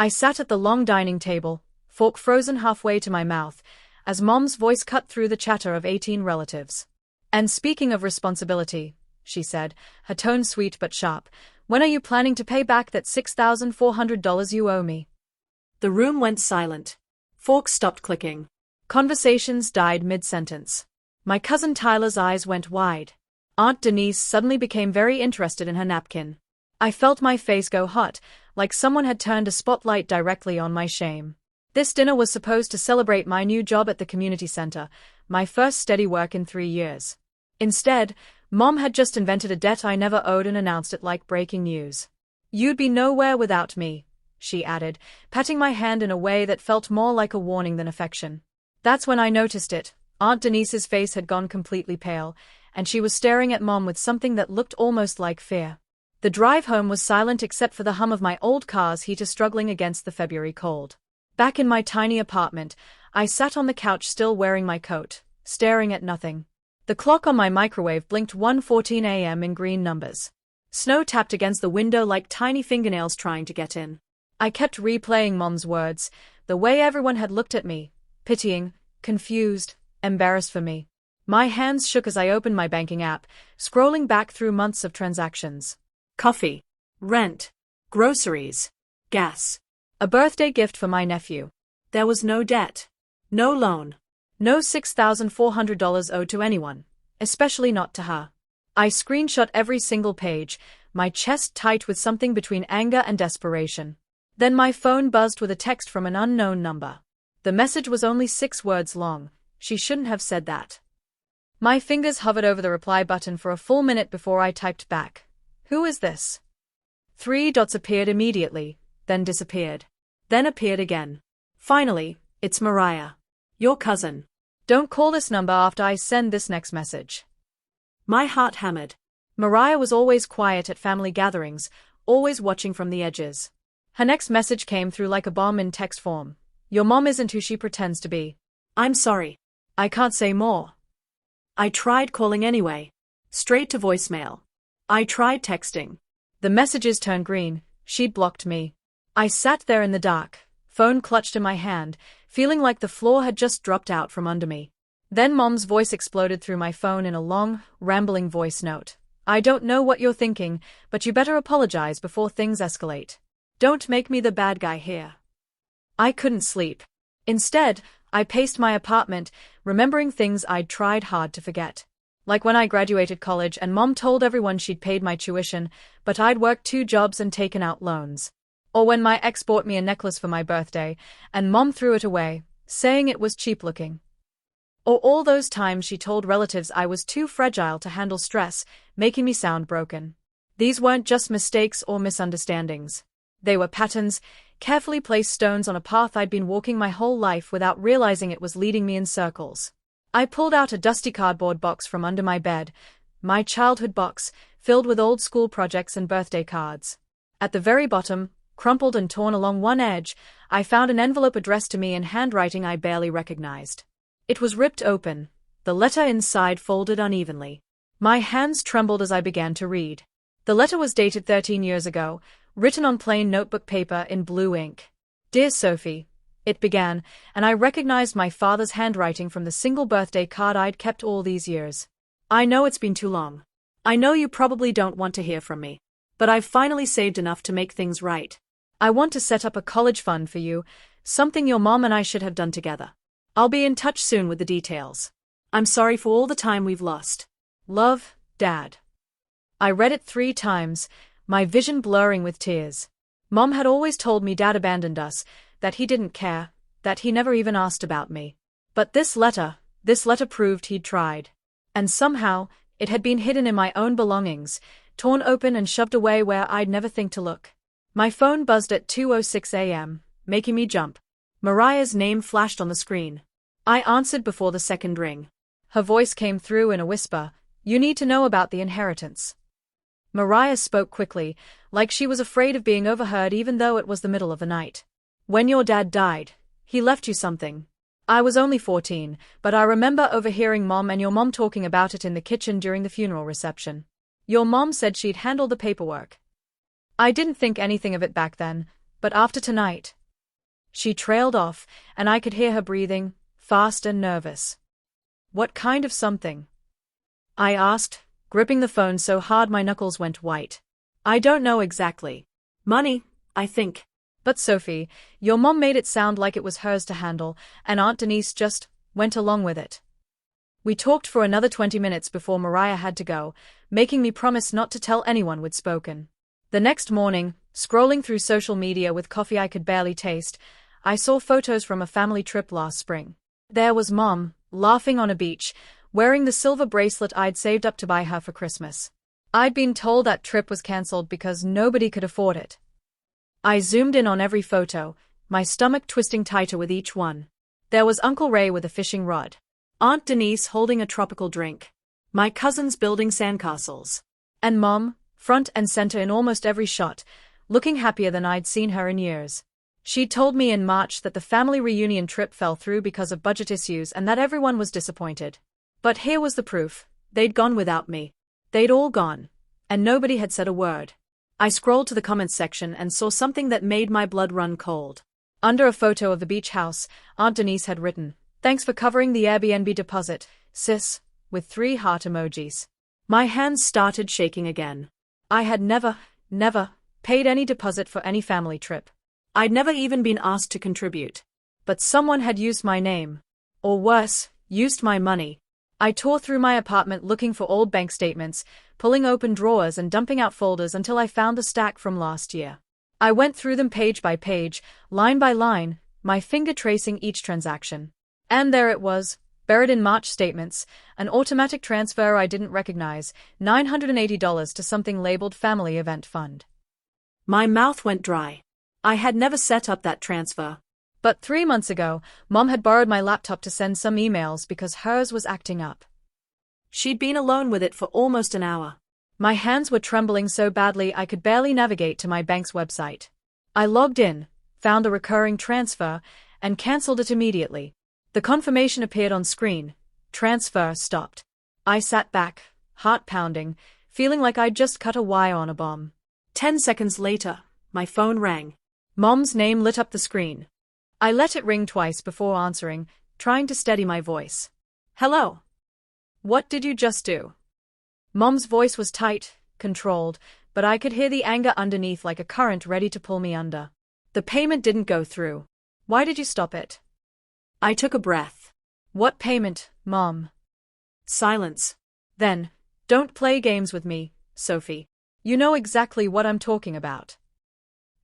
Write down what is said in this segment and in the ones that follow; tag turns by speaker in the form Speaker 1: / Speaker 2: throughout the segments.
Speaker 1: I sat at the long dining table, fork frozen halfway to my mouth, as Mom's voice cut through the chatter of 18 relatives. "And speaking of responsibility," she said, her tone sweet but sharp, "when are you planning to pay back that $6,400 you owe me?"
Speaker 2: The room went silent. Forks stopped clicking.
Speaker 1: Conversations died mid-sentence. My cousin Tyler's eyes went wide. Aunt Denise suddenly became very interested in her napkin. I felt my face go hot, like someone had turned a spotlight directly on my shame. This dinner was supposed to celebrate my new job at the community center, my first steady work in 3 years. Instead, Mom had just invented a debt I never owed and announced it like breaking news. "You'd be nowhere without me," she added, patting my hand in a way that felt more like a warning than affection. That's when I noticed it. Aunt Denise's face had gone completely pale, and she was staring at Mom with something that looked almost like fear. The drive home was silent except for the hum of my old car's heater struggling against the February cold. Back in my tiny apartment, I sat on the couch still wearing my coat, staring at nothing. The clock on my microwave blinked 1:14 a.m. in green numbers. Snow tapped against the window like tiny fingernails trying to get in. I kept replaying Mom's words, the way everyone had looked at me, pitying, confused, embarrassed for me. My hands shook as I opened my banking app, scrolling back through months of transactions.
Speaker 2: Coffee, rent, groceries, gas.
Speaker 1: A birthday gift for my nephew.
Speaker 2: There was no debt, no loan,
Speaker 1: no $6,400 owed to anyone, especially not to her. I screenshot every single page, my chest tight with something between anger and desperation. Then my phone buzzed with a text from an unknown number. The message was only 6 words long. She shouldn't have said that. My fingers hovered over the reply button for a full minute before I typed back. "Who is this?" 3 dots appeared immediately, then disappeared. Then appeared again.
Speaker 2: Finally, "It's Mariah. Your cousin.
Speaker 1: Don't call this number after I send this next message."
Speaker 2: My heart hammered.
Speaker 1: Mariah was always quiet at family gatherings, always watching from the edges. Her next message came through like a bomb in text form. "Your mom isn't who she pretends to be."
Speaker 2: "I'm sorry.
Speaker 1: I can't say more."
Speaker 2: I tried calling anyway. Straight to voicemail. I tried texting.
Speaker 1: The messages turned green. She'd blocked me. I sat there in the dark, phone clutched in my hand, feeling like the floor had just dropped out from under me. Then Mom's voice exploded through my phone in a long, rambling voice note. "I don't know what you're thinking, but you better apologize before things escalate. Don't make me the bad guy here." I couldn't sleep. Instead, I paced my apartment, remembering things I'd tried hard to forget. Like when I graduated college and Mom told everyone she'd paid my tuition, but I'd worked 2 jobs and taken out loans. Or when my ex bought me a necklace for my birthday, and Mom threw it away, saying it was cheap looking. Or all those times she told relatives I was too fragile to handle stress, making me sound broken. These weren't just mistakes or misunderstandings. They were patterns, carefully placed stones on a path I'd been walking my whole life without realizing it was leading me in circles. I pulled out a dusty cardboard box from under my bed, my childhood box, filled with old school projects and birthday cards. At the very bottom, crumpled and torn along one edge, I found an envelope addressed to me in handwriting I barely recognized. It was ripped open, the letter inside folded unevenly. My hands trembled as I began to read. The letter was dated 13 years ago, written on plain notebook paper in blue ink. "Dear Sophie," it began, and I recognized my father's handwriting from the single birthday card I'd kept all these years. "I know it's been too long. I know you probably don't want to hear from me. But I've finally saved enough to make things right. I want to set up a college fund for you, something your mom and I should have done together. I'll be in touch soon with the details. I'm sorry for all the time we've lost. Love, Dad." I read it 3 times, my vision blurring with tears. Mom had always told me Dad abandoned us, that he didn't care, that he never even asked about me. But this letter proved he'd tried. And somehow, it had been hidden in my own belongings, torn open and shoved away where I'd never think to look. My phone buzzed at 2:06 a.m., making me jump. Mariah's name flashed on the screen. I answered before the second ring. Her voice came through in a whisper, "You need to know about the inheritance." Mariah spoke quickly, like she was afraid of being overheard even though it was the middle of the night. "When your dad died, he left you something. I was only 14, but I remember overhearing Mom and your mom talking about it in the kitchen during the funeral reception. Your mom said she'd handle the paperwork. I didn't think anything of it back then, But after tonight. She trailed off, and I could hear her breathing, fast and nervous. What kind of something? I asked, gripping the phone so hard my knuckles went white.
Speaker 2: I don't know exactly. Money, I think.
Speaker 1: But Sophie, your mom made it sound like it was hers to handle, and Aunt Denise just went along with it. We talked for another 20 minutes before Mariah had to go, making me promise not to tell anyone we'd spoken. The next morning, scrolling through social media with coffee I could barely taste, I saw photos from a family trip last spring. There was Mom, laughing on a beach, wearing the silver bracelet I'd saved up to buy her for Christmas. I'd been told that trip was cancelled because nobody could afford it. I zoomed in on every photo, my stomach twisting tighter with each one. There was Uncle Ray with a fishing rod,
Speaker 2: Aunt Denise holding a tropical drink, my cousins building sandcastles,
Speaker 1: and Mom, front and center in almost every shot, looking happier than I'd seen her in years. She'd told me in March that the family reunion trip fell through because of budget issues and that everyone was disappointed. But here was the proof. They'd gone without me. They'd all gone. And nobody had said a word. I scrolled to the comments section and saw something that made my blood run cold. Under a photo of the beach house, Aunt Denise had written, "Thanks for covering the Airbnb deposit, sis," with 3 heart emojis. My hands started shaking again. I had never paid any deposit for any family trip.
Speaker 2: I'd never even been asked to contribute.
Speaker 1: But someone had used my name. Or worse, used my money. I tore through my apartment looking for old bank statements, pulling open drawers and dumping out folders until I found the stack from last year. I went through them page by page, line by line, my finger tracing each transaction. And there it was, buried in March statements, an automatic transfer I didn't recognize, $980 to something labeled Family Event Fund.
Speaker 2: My mouth went dry. I had never set up that transfer.
Speaker 1: But 3 months ago, Mom had borrowed my laptop to send some emails because hers was acting up.
Speaker 2: She'd been alone with it for almost an hour.
Speaker 1: My hands were trembling so badly I could barely navigate to my bank's website. I logged in, found a recurring transfer, and cancelled it immediately. The confirmation appeared on screen. Transfer stopped. I sat back, heart pounding, feeling like I'd just cut a wire on a bomb.
Speaker 2: 10 seconds later, my phone rang.
Speaker 1: Mom's name lit up the screen. I let it ring twice before answering, trying to steady my voice. "Hello. What did you just do?" Mom's voice was tight, controlled, but I could hear the anger underneath like a current ready to pull me under. "The payment didn't go through. Why did you stop it?"
Speaker 2: I took a breath.
Speaker 1: "What payment, Mom?"
Speaker 2: Silence.
Speaker 1: "Then, don't play games with me, Sophie. You know exactly what I'm talking about."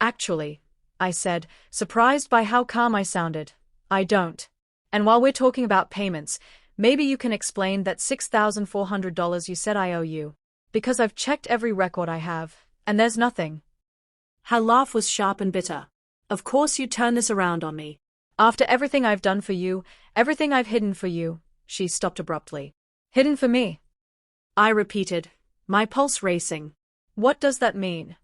Speaker 1: "Actually," I said, surprised by how calm I sounded, "I don't. And while we're talking about payments, maybe you can explain that $6,400 you said I owe you. Because I've checked every record I have, and there's nothing."
Speaker 2: Her laugh was sharp and bitter. "Of course you turn this around on me.
Speaker 1: "After everything I've done for you, everything I've hidden for you," she stopped abruptly. "Hidden for me?"
Speaker 2: I repeated, my pulse racing.
Speaker 1: "What does that mean?"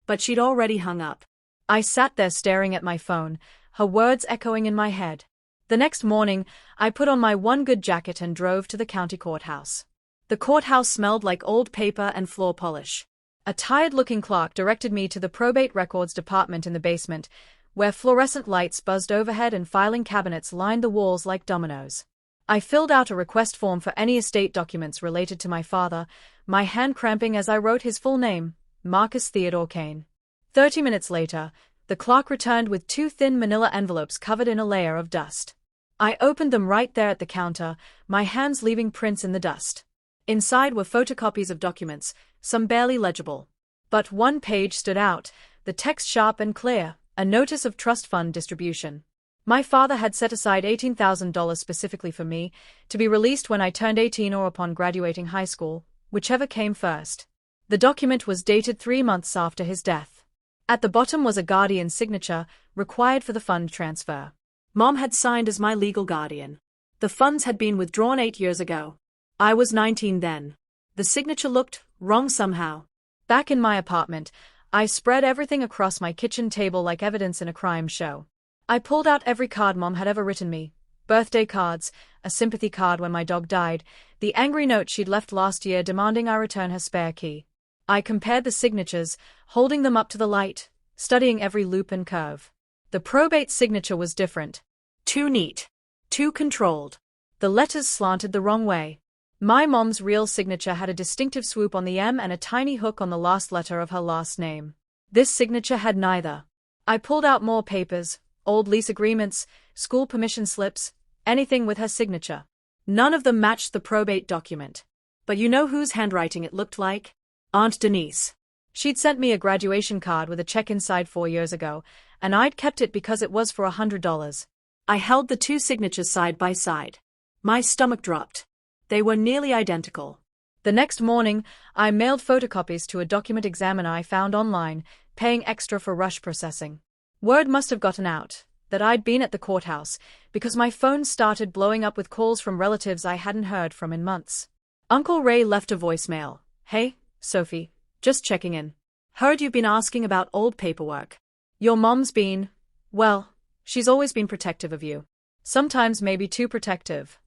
Speaker 2: But she'd already hung up.
Speaker 1: I sat there staring at my phone, her words echoing in my head. The next morning, I put on my one good jacket and drove to the county courthouse. The courthouse smelled like old paper and floor polish. A tired-looking clerk directed me to the probate records department in the basement, where fluorescent lights buzzed overhead and filing cabinets lined the walls like dominoes. I filled out a request form for any estate documents related to my father, my hand cramping as I wrote his full name, Marcus Theodore Kane. 30 minutes later, the clerk returned with 2 thin manila envelopes covered in a layer of dust. I opened them right there at the counter, my hands leaving prints in the dust. Inside were photocopies of documents, some barely legible. But one page stood out, the text sharp and clear, a notice of trust fund distribution. My father had set aside $18,000 specifically for me, to be released when I turned 18 or upon graduating high school, whichever came first. The document was dated 3 months after his death. At the bottom was a guardian's signature, required for the fund transfer.
Speaker 2: Mom had signed as my legal guardian. The funds had been withdrawn 8 years ago. I was 19 then. The signature looked wrong somehow.
Speaker 1: Back in my apartment, I spread everything across my kitchen table like evidence in a crime show. I pulled out every card Mom had ever written me. Birthday cards, a sympathy card when my dog died, the angry note she'd left last year demanding I return her spare key. I compared the signatures, holding them up to the light, studying every loop and curve. The probate signature was different.
Speaker 2: Too neat. Too controlled.
Speaker 1: The letters slanted the wrong way. My mom's real signature had a distinctive swoop on the M and a tiny hook on the last letter of her last name. This signature had neither. I pulled out more papers, old lease agreements, school permission slips, anything with her signature.
Speaker 2: None of them matched the probate document. But you know whose handwriting it looked like? Aunt Denise.
Speaker 1: She'd sent me a graduation card with a check inside 4 years ago, and I'd kept it because it was for $100.
Speaker 2: I held the two signatures side by side. My stomach dropped. They were nearly identical.
Speaker 1: The next morning, I mailed photocopies to a document examiner I found online, paying extra for rush processing. Word must have gotten out that I'd been at the courthouse, because my phone started blowing up with calls from relatives I hadn't heard from in months. Uncle Ray left a voicemail. "Hey, Sophie, just checking in.
Speaker 2: Heard you've been asking about old paperwork.
Speaker 1: Your mom's been, well, she's always been protective of you. Sometimes maybe too protective."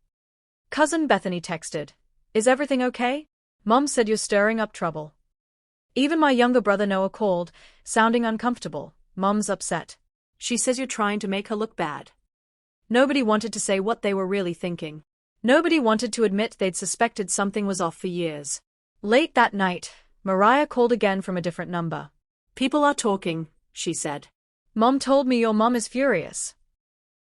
Speaker 1: Cousin Bethany texted, "Is everything okay? Mom said you're stirring up trouble." Even my younger brother Noah called, sounding uncomfortable. "Mom's upset.
Speaker 2: She says you're trying to make her look bad."
Speaker 1: Nobody wanted to say what they were really thinking. Nobody wanted to admit they'd suspected something was off for years. Late that night, Mariah called again from a different number.
Speaker 2: "People are talking," she said.
Speaker 1: "Mom told me your mom is furious."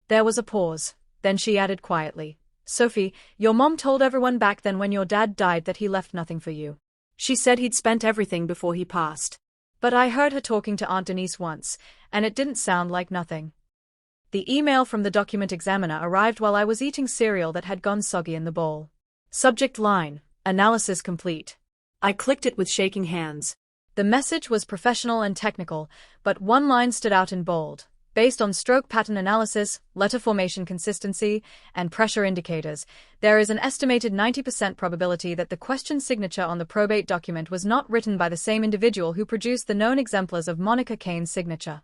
Speaker 1: There was a pause, then she added quietly, "Sophie, your mom told everyone back then when your dad died that he left nothing for you.
Speaker 2: She said he'd spent everything before he passed.
Speaker 1: But I heard her talking to Aunt Denise once, and it didn't sound like nothing." The email from the document examiner arrived while I was eating cereal that had gone soggy in the bowl. Subject line, "Analysis complete."
Speaker 2: I clicked it with shaking hands.
Speaker 1: The message was professional and technical, but one line stood out in bold. Based on stroke pattern analysis, letter formation consistency, and pressure indicators, there is an estimated 90% probability that the questioned signature on the probate document was not written by the same individual who produced the known exemplars of Monica Kane's signature.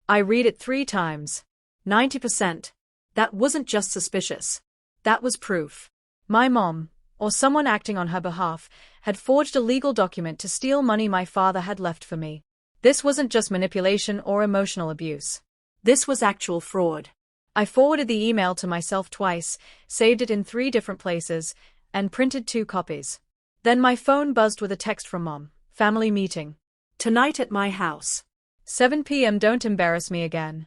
Speaker 1: I read it 3 times.
Speaker 2: 90%. That wasn't just suspicious. That was proof.
Speaker 1: My mom, or someone acting on her behalf, had forged a legal document to steal money my father had left for me. This wasn't just manipulation or emotional abuse.
Speaker 2: This was actual fraud.
Speaker 1: I forwarded the email to myself twice, saved it in 3 different places, and printed 2 copies. Then my phone buzzed with a text from Mom. "Family meeting.
Speaker 2: Tonight at my house.
Speaker 1: 7 p.m. Don't embarrass me again."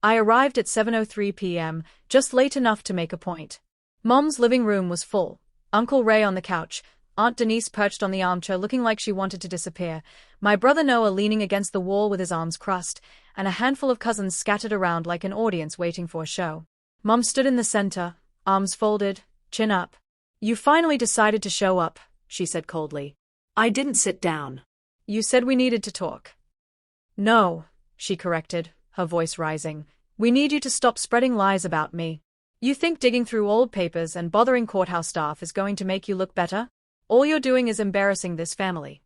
Speaker 1: I arrived at 7:03 p.m., just late enough to make a point. Mom's living room was full. Uncle Ray on the couch, Aunt Denise perched on the armchair looking like she wanted to disappear, my brother Noah leaning against the wall with his arms crossed, and a handful of cousins scattered around like an audience waiting for a show. Mom stood in the center, arms folded, chin up. "You finally decided to show up," she said coldly.
Speaker 2: "I didn't sit down."
Speaker 1: "You said we needed to talk." "No," she corrected, her voice rising. "We need you to stop spreading lies about me. You think digging through old papers and bothering courthouse staff is going to make you look better? All you're doing is embarrassing this family."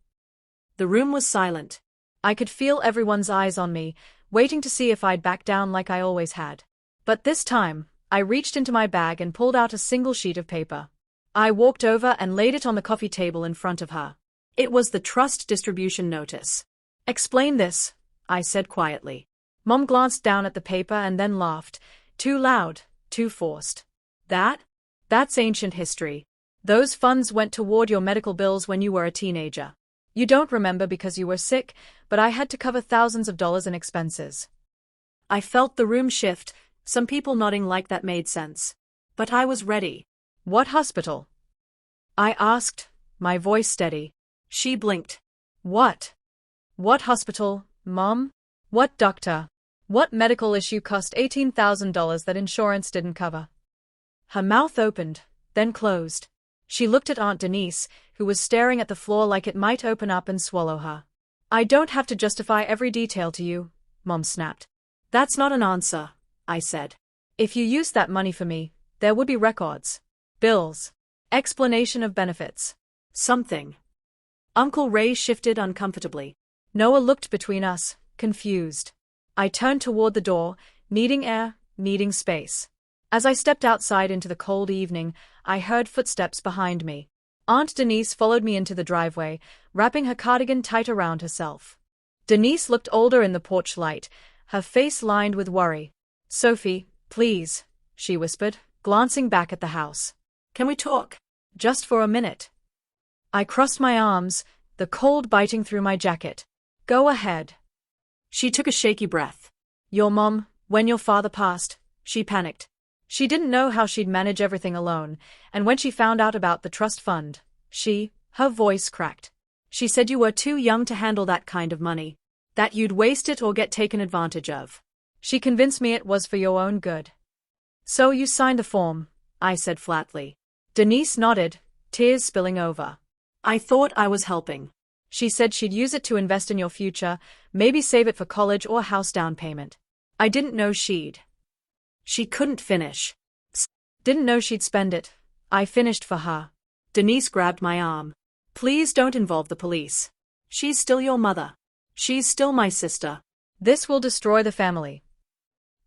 Speaker 2: The room was silent.
Speaker 1: I could feel everyone's eyes on me, waiting to see if I'd back down like I always had. But this time, I reached into my bag and pulled out a single sheet of paper. I walked over and laid it on the coffee table in front of her.
Speaker 2: It was the trust distribution notice.
Speaker 1: "Explain this," I said quietly. Mom glanced down at the paper and then laughed, too loud, too forced. That's ancient history. Those funds went toward your medical bills when you were a teenager. You don't remember because you were sick, but I had to cover thousands of dollars in expenses."
Speaker 2: I felt the room shift, some people nodding like that made sense. But I was ready.
Speaker 1: "What hospital?" I asked, my voice steady.
Speaker 2: She blinked.
Speaker 1: What hospital, Mom? What doctor? What medical issue cost $18,000 that insurance didn't cover?" Her mouth opened, then closed. She looked at Aunt Denise, who was staring at the floor like it might open up and swallow her. "I don't have to justify every detail to you," Mom snapped.
Speaker 2: "That's not an answer," I said.
Speaker 1: "If you used that money for me, there would be records, bills, explanation of benefits.
Speaker 2: Something." Uncle Ray shifted uncomfortably.
Speaker 1: Noah looked between us, confused. I turned toward the door, needing air, needing space. As I stepped outside into the cold evening, I heard footsteps behind me. Aunt Denise followed me into the driveway, wrapping her cardigan tight around herself. Denise looked older in the porch light, her face lined with worry. "Sophie, please," she whispered, glancing back at the house.
Speaker 2: "Can we talk?"
Speaker 1: "Just for a minute." I crossed my arms, the cold biting through my jacket. "Go ahead."
Speaker 2: She took a shaky breath.
Speaker 1: "Your mom, when your father passed," she panicked. She didn't know how she'd manage everything alone, and when she found out about the trust fund, her voice cracked.
Speaker 2: "She said you were too young to handle that kind of money, that you'd waste it or get taken advantage of."
Speaker 1: "She convinced me it was for your own good." "So you signed the form," I said flatly. Denise nodded, tears spilling over.
Speaker 2: "I thought I was helping."
Speaker 1: "She said she'd use it to invest in your future, maybe save it for college or house down payment." "I didn't know she'd."
Speaker 2: She couldn't finish.
Speaker 1: "Didn't know she'd spend it." I finished for her.
Speaker 2: Denise grabbed my arm. "Please don't involve the police. She's still your mother. She's still my sister."
Speaker 1: "This will destroy the family."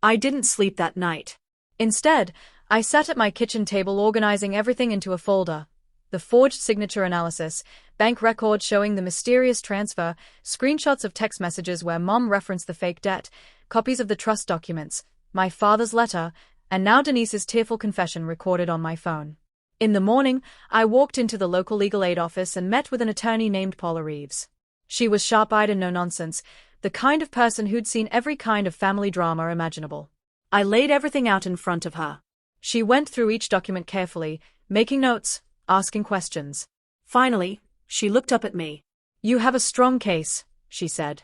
Speaker 2: I didn't sleep that night.
Speaker 1: Instead, I sat at my kitchen table organizing everything into a folder. The forged signature analysis, bank records showing the mysterious transfer, screenshots of text messages where Mom referenced the fake debt, copies of the trust documents, my father's letter, and now Denise's tearful confession recorded on my phone. In the morning, I walked into the local legal aid office and met with an attorney named Paula Reeves. She was sharp-eyed and no-nonsense, the kind of person who'd seen every kind of family drama imaginable.
Speaker 2: I laid everything out in front of her.
Speaker 1: She went through each document carefully, making notes, asking questions.
Speaker 2: Finally, she looked up at me.
Speaker 1: "You have a strong case," she said.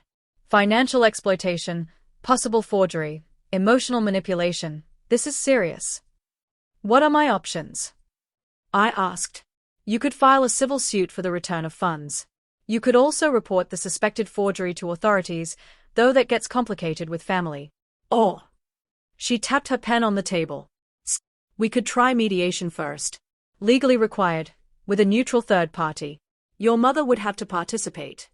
Speaker 1: "Financial exploitation, possible forgery, emotional manipulation. This is serious. What are my options?"
Speaker 2: I asked.
Speaker 1: "You could file a civil suit for the return of funds. You could also report the suspected forgery to authorities, though that gets complicated with family."
Speaker 2: Or,
Speaker 1: she tapped her pen on the table.
Speaker 2: "We could try mediation first.
Speaker 1: Legally required, with a neutral third party.
Speaker 2: Your mother would have to participate."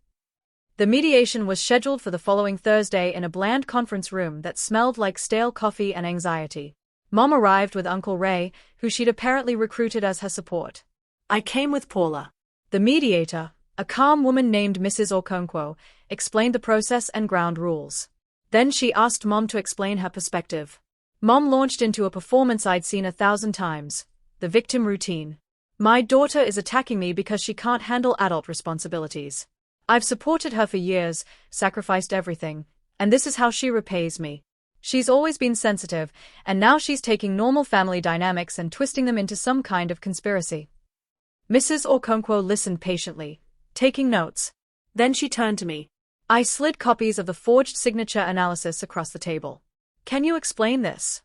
Speaker 1: The mediation was scheduled for the following Thursday in a bland conference room that smelled like stale coffee and anxiety. Mom arrived with Uncle Ray, who she'd apparently recruited as her support.
Speaker 2: I came with Paula.
Speaker 1: The mediator, a calm woman named Mrs. Okonkwo, explained the process and ground rules. Then she asked Mom to explain her perspective. Mom launched into a performance I'd seen 1,000 times, the victim routine. "My daughter is attacking me because she can't handle adult responsibilities. I've supported her for years, sacrificed everything, and this is how she repays me. She's always been sensitive, and now she's taking normal family dynamics and twisting them into some kind of conspiracy." Mrs. Okonkwo listened patiently, taking notes.
Speaker 2: Then she turned to me.
Speaker 1: I slid copies of the forged signature analysis across the table. "Can you explain this?"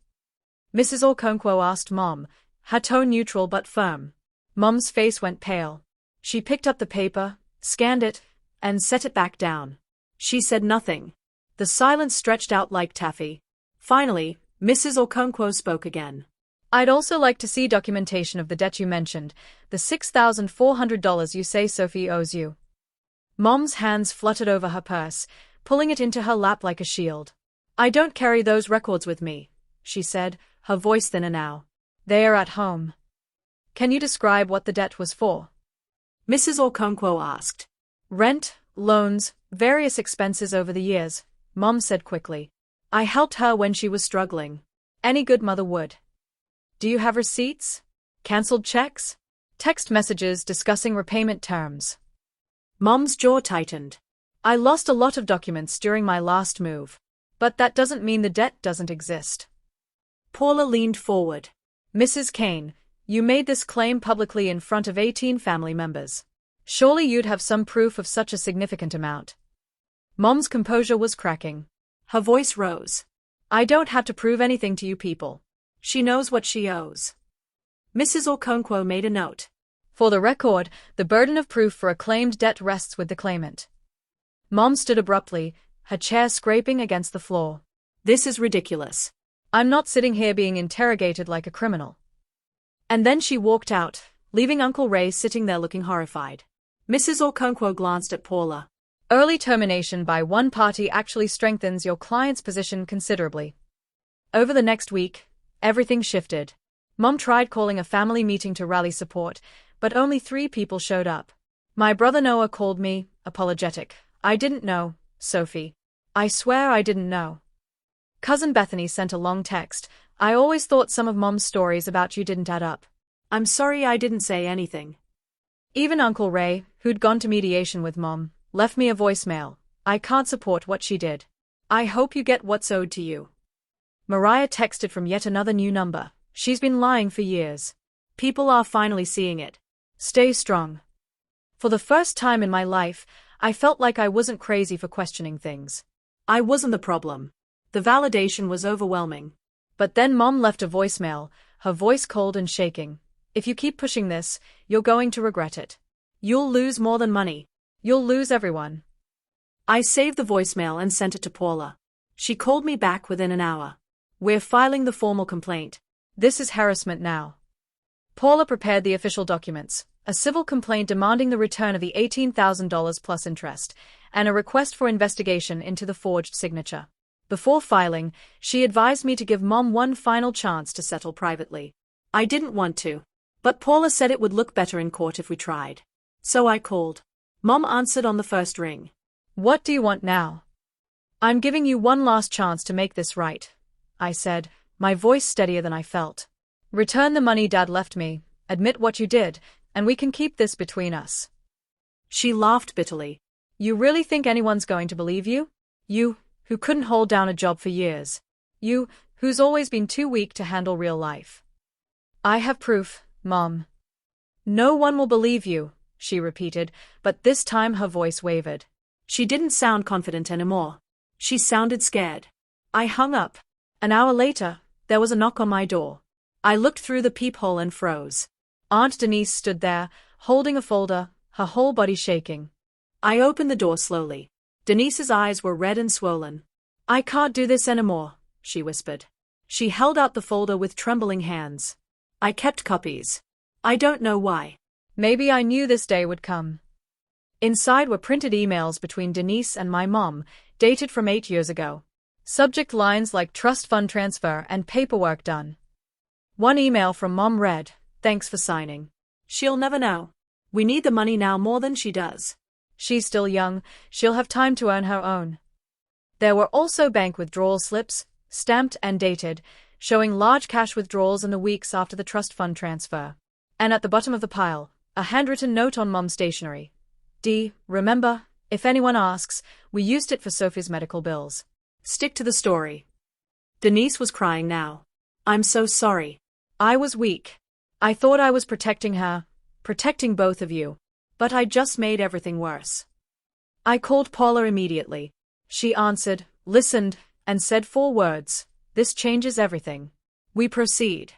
Speaker 1: Mrs. Okonkwo asked Mom, her tone neutral but firm. Mom's face went pale. She picked up the paper, scanned it, and set it back down.
Speaker 2: She said nothing.
Speaker 1: The silence stretched out like taffy.
Speaker 2: Finally, Mrs. Okonkwo spoke again.
Speaker 1: "I'd also like to see documentation of the debt you mentioned, the $6,400 you say Sophie owes you." Mom's hands fluttered over her purse, pulling it into her lap like a shield. "I don't carry those records with me," she said, her voice thinner now. "They are at home." "Can you describe what the debt was for?"
Speaker 2: Mrs. Okonkwo asked.
Speaker 1: "Rent, loans, various expenses over the years," Mom said quickly. "I helped her when she was struggling. Any good mother would." "Do you have receipts? Cancelled checks? Text messages discussing repayment terms?"
Speaker 2: Mom's jaw tightened.
Speaker 1: "I lost a lot of documents during my last move. But that doesn't mean the debt doesn't exist."
Speaker 2: Paula leaned forward.
Speaker 1: "Mrs. Kane, you made this claim publicly in front of 18 family members. Surely you'd have some proof of such a significant amount." Mom's composure was cracking.
Speaker 2: Her voice rose.
Speaker 1: "I don't have to prove anything to you people.
Speaker 2: She knows what she owes." Mrs. Okonkwo made a note.
Speaker 1: "For the record, the burden of proof for a claimed debt rests with the claimant." Mom stood abruptly, her chair scraping against the floor.
Speaker 2: "This is ridiculous.
Speaker 1: I'm not sitting here being interrogated like a criminal." And then she walked out, leaving Uncle Ray sitting there looking horrified.
Speaker 2: Mrs. Okonkwo glanced at Paula.
Speaker 1: "Early termination by one party actually strengthens your client's position considerably." Over the next week, everything shifted. Mom tried calling a family meeting to rally support, but only 3 people showed up. My brother Noah called me, apologetic. "I didn't know," Sophie. I swear I didn't know. Cousin Bethany sent a long text. I always thought some of Mom's stories about you didn't add up.
Speaker 2: I'm sorry I didn't say anything.
Speaker 1: Even Uncle Ray, who'd gone to mediation with Mom, left me a voicemail. I can't support what she did. I hope you get what's owed to you. Mariah texted from yet another new number. She's been lying for years.
Speaker 2: People are finally seeing it.
Speaker 1: Stay strong. For the first time in my life, I felt like I wasn't crazy for questioning things.
Speaker 2: I wasn't the problem. The validation was overwhelming.
Speaker 1: But then Mom left a voicemail, her voice cold and shaking. If you keep pushing this, you're going to regret it.
Speaker 2: You'll lose more than money.
Speaker 1: You'll lose everyone.
Speaker 2: I saved the voicemail and sent it to Paula. She called me back within an hour. We're filing the formal complaint.
Speaker 1: This is harassment now. Paula prepared the official documents, a civil complaint demanding the return of the $18,000 plus interest, and a request for investigation into the forged signature. Before filing, she advised me to give Mom one final chance to settle privately.
Speaker 2: I didn't want to, but Paula said it would look better in court if we tried. So I called. Mom answered on the first ring.
Speaker 1: What do you want now? I'm giving you one last chance to make this right, I said, my voice steadier than I felt. Return the money Dad left me, admit what you did, and we can keep this between us.
Speaker 2: She laughed bitterly.
Speaker 1: You really think anyone's going to believe you? You, who couldn't hold down a job for years. You, who's always been too weak to handle real life. I have proof, Mom. No one will believe you, she repeated, but this time her voice wavered.
Speaker 2: She didn't sound confident anymore. She sounded scared. I hung up.
Speaker 1: An hour later, there was a knock on my door.
Speaker 2: I looked through the peephole and froze.
Speaker 1: Aunt Denise stood there, holding a folder, her whole body shaking.
Speaker 2: I opened the door slowly. Denise's eyes were red and swollen.
Speaker 1: I can't do this anymore, she whispered.
Speaker 2: She held out the folder with trembling hands. I kept copies. I don't know why.
Speaker 1: Maybe I knew this day would come. Inside were printed emails between Denise and my mom, dated from 8 years ago. Subject lines like trust fund transfer and paperwork done. One email from Mom read, "Thanks for signing."
Speaker 2: She'll never know. We need the money now more than she does.
Speaker 1: She's still young, she'll have time to earn her own. There were also bank withdrawal slips, stamped and dated, showing large cash withdrawals in the weeks after the trust fund transfer. And at the bottom of the pile, a handwritten note on Mom's stationery. D. Remember, if anyone asks, we used it for Sophie's medical bills.
Speaker 2: Stick to the story. Denise was crying now. I'm so sorry.
Speaker 1: I was weak. I thought I was protecting her, protecting both of you. But I just made everything worse. I called Paula immediately. She answered, listened, and said 4 words. This changes everything. We proceed.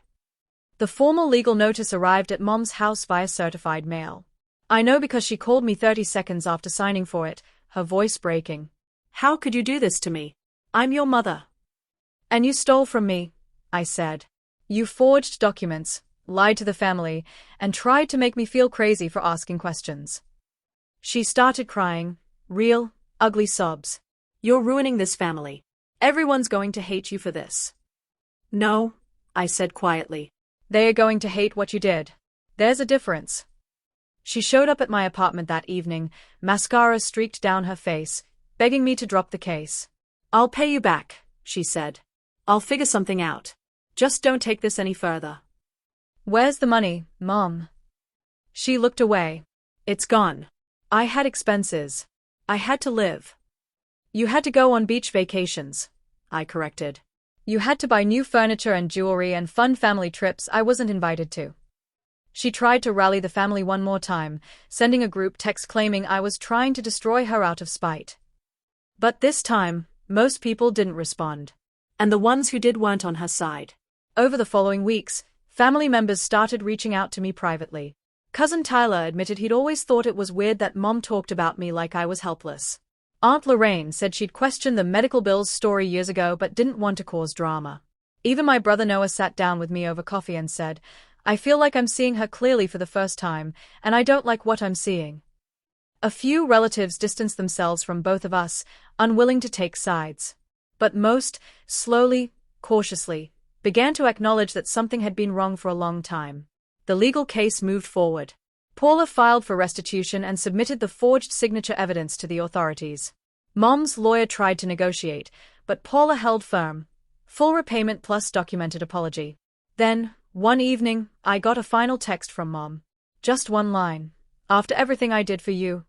Speaker 1: The formal legal notice arrived at Mom's house via certified mail. I know because she called me 30 seconds after signing for it, her voice breaking.
Speaker 2: How could you do this to me? I'm your mother.
Speaker 1: And you stole from me, I said. You forged documents, lied to the family, and tried to make me feel crazy for asking questions. She started crying, real, ugly sobs.
Speaker 2: You're ruining this family. Everyone's going to hate you for this. No, I said quietly.
Speaker 1: They are going to hate what you did. There's a difference. She showed up at my apartment that evening, mascara streaked down her face, begging me to drop the case.
Speaker 2: I'll pay you back, she said. I'll figure something out. Just don't take this any further.
Speaker 1: Where's the money, Mom? She looked away.
Speaker 2: It's gone.
Speaker 1: I had expenses. I had to live. You had to go on beach vacations, I corrected. You had to buy new furniture and jewelry and fun family trips I wasn't invited to. She tried to rally the family one more time, sending a group text claiming I was trying to destroy her out of spite. But this time, most people didn't respond.
Speaker 2: And the ones who did weren't on her side.
Speaker 1: Over the following weeks, family members started reaching out to me privately. Cousin Tyler admitted he'd always thought it was weird that Mom talked about me like I was helpless. Aunt Lorraine said she'd questioned the medical bills story years ago but didn't want to cause drama. Even my brother Noah sat down with me over coffee and said, I feel like I'm seeing her clearly for the first time, and I don't like what I'm seeing. A few relatives distanced themselves from both of us, unwilling to take sides. But most, slowly, cautiously, began to acknowledge that something had been wrong for a long time. The legal case moved forward. Paula filed for restitution and submitted the forged signature evidence to the authorities. Mom's lawyer tried to negotiate, but Paula held firm. Full repayment plus documented apology. Then, one evening, I got a final text from Mom. Just one line. After everything I did for you.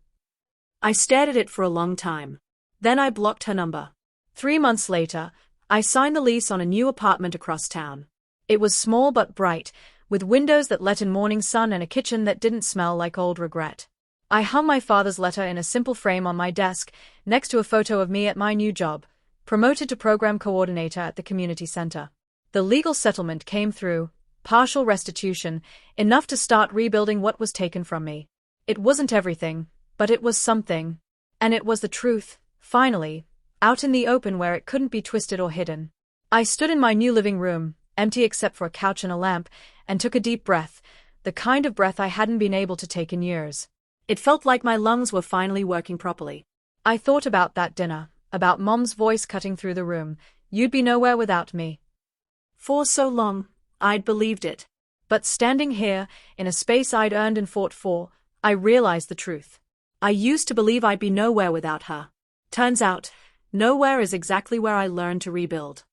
Speaker 2: I stared at it for a long time. Then I blocked her number.
Speaker 1: 3 months later, I signed the lease on a new apartment across town. It was small but bright, with windows that let in morning sun and a kitchen that didn't smell like old regret. I hung my father's letter in a simple frame on my desk, next to a photo of me at my new job, promoted to program coordinator at the community center. The legal settlement came through, partial restitution, enough to start rebuilding what was taken from me. It wasn't everything, but it was something. And it was the truth, finally, out in the open where it couldn't be twisted or hidden. I stood in my new living room, empty except for a couch and a lamp, and took a deep breath, the kind of breath I hadn't been able to take in years.
Speaker 2: It felt like my lungs were finally working properly.
Speaker 1: I thought about that dinner, about Mom's voice cutting through the room. You'd be nowhere without me.
Speaker 2: For so long, I'd believed it.
Speaker 1: But standing here, in a space I'd earned and fought for, I realized the truth.
Speaker 2: I used to believe I'd be nowhere without her. Turns out, nowhere is exactly where I learned to rebuild.